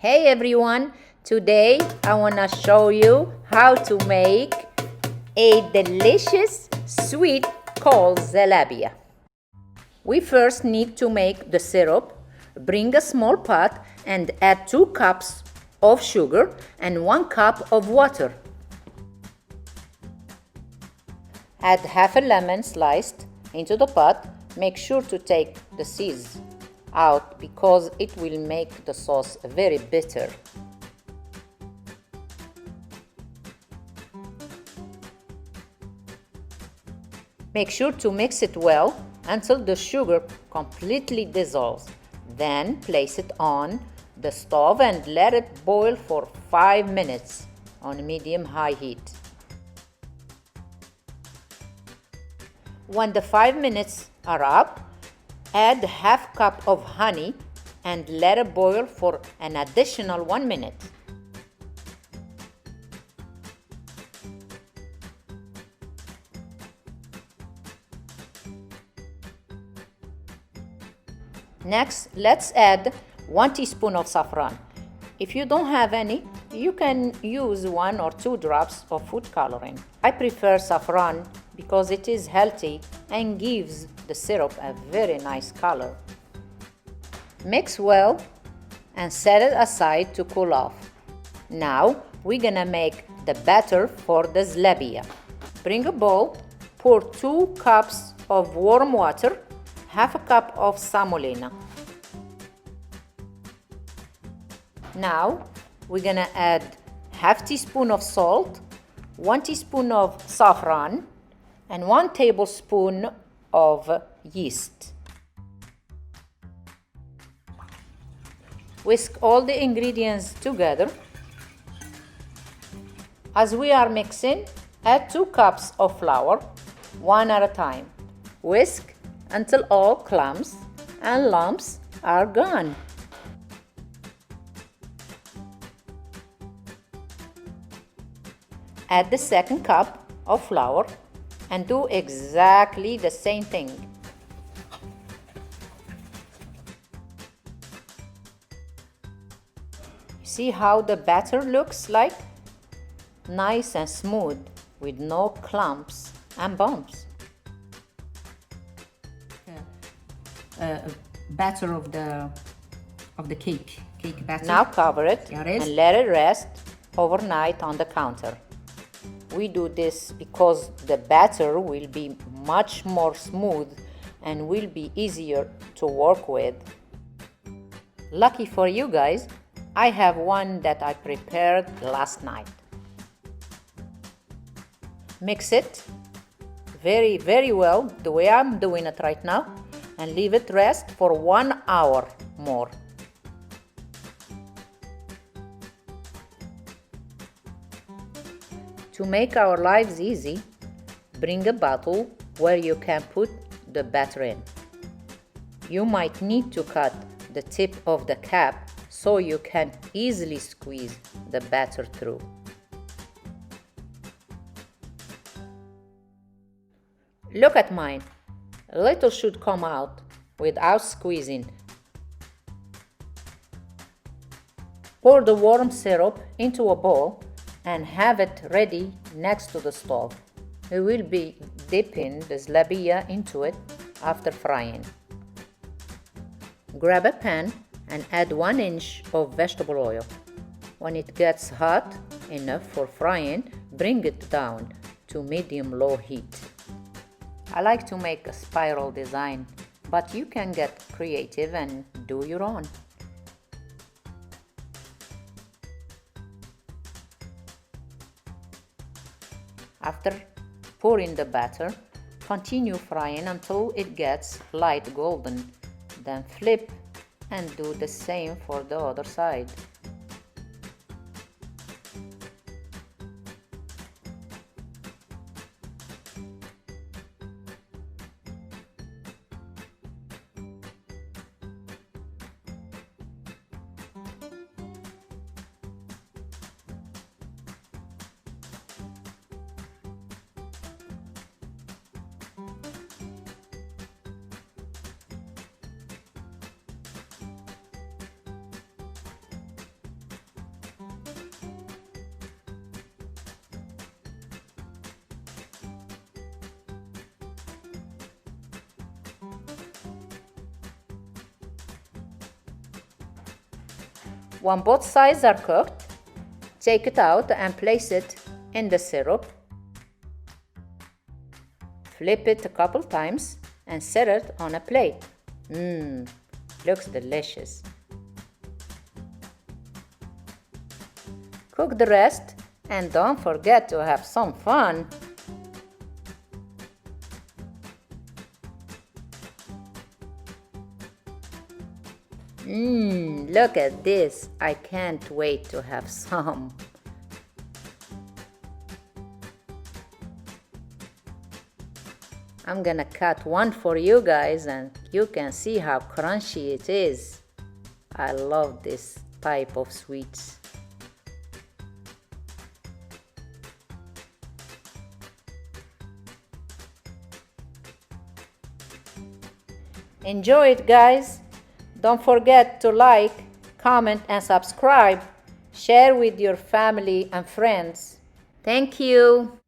Hey everyone, today I want to show you how to make a delicious sweet called Zalabia. We first need to make the syrup. Bring a small pot and add 2 cups of sugar and 1 cup of water. Add half a lemon sliced into the pot. Make sure to take the seeds out because it will make the sauce very bitter. Make sure to mix it well until the sugar completely dissolves. Then place it on the stove and let it boil for 5 minutes on medium-high heat. When the 5 minutes are up, add half cup of honey and let it boil for an additional 1 minute. Next, let's add 1 teaspoon of saffron. If you don't have any, you can use 1 or 2 drops of food coloring. I prefer saffron because it is healthy and gives the syrup a very nice color. Mix well and set it aside to cool off. Now we're gonna make the batter for the Zlabiya. Bring a bowl, pour 2 cups of warm water, half a cup of semolina. Now we're gonna add half teaspoon of salt, 1 teaspoon of saffron, and 1 tablespoon of yeast. Whisk all the ingredients together. As we are mixing, add 2 cups of flour, one at a time. Whisk until all clumps and lumps are gone. Add the second cup of flour and do exactly the same thing. See how the batter looks like? Nice and smooth with no clumps and bumps. Batter of the cake batter. Now cover it and let it rest overnight on the counter. We do this because the batter will be much more smooth and will be easier to work with. Lucky for you guys, I have one that I prepared last night. Mix it very well the way I'm doing it right now and leave it rest for 1 hour more. To make our lives easy, bring a bottle where you can put the batter in. You might need to cut the tip of the cap so you can easily squeeze the batter through. Look at mine. A little should come out without squeezing. Pour the warm syrup into a bowl and have it ready next to the stove. We will be dipping the Zlabiya into it after frying. Grab a pan and add 1 inch of vegetable oil. When it gets hot enough for frying, bring it down to medium-low heat. I like to make a spiral design, but you can get creative and do your own. After pouring the batter, continue frying until it gets light golden. Then flip and do the same for the other side. When both sides are cooked, take it out and place it in the syrup. Flip it a couple times and set it on a plate. Looks delicious. Cook the rest and don't forget to have some fun. Look at this. I can't wait to have some. I'm gonna cut one for you guys and you can see how crunchy it is. I love this type of sweets. Enjoy it, guys. Don't forget to like, comment, and subscribe. Share with your family and friends. Thank you.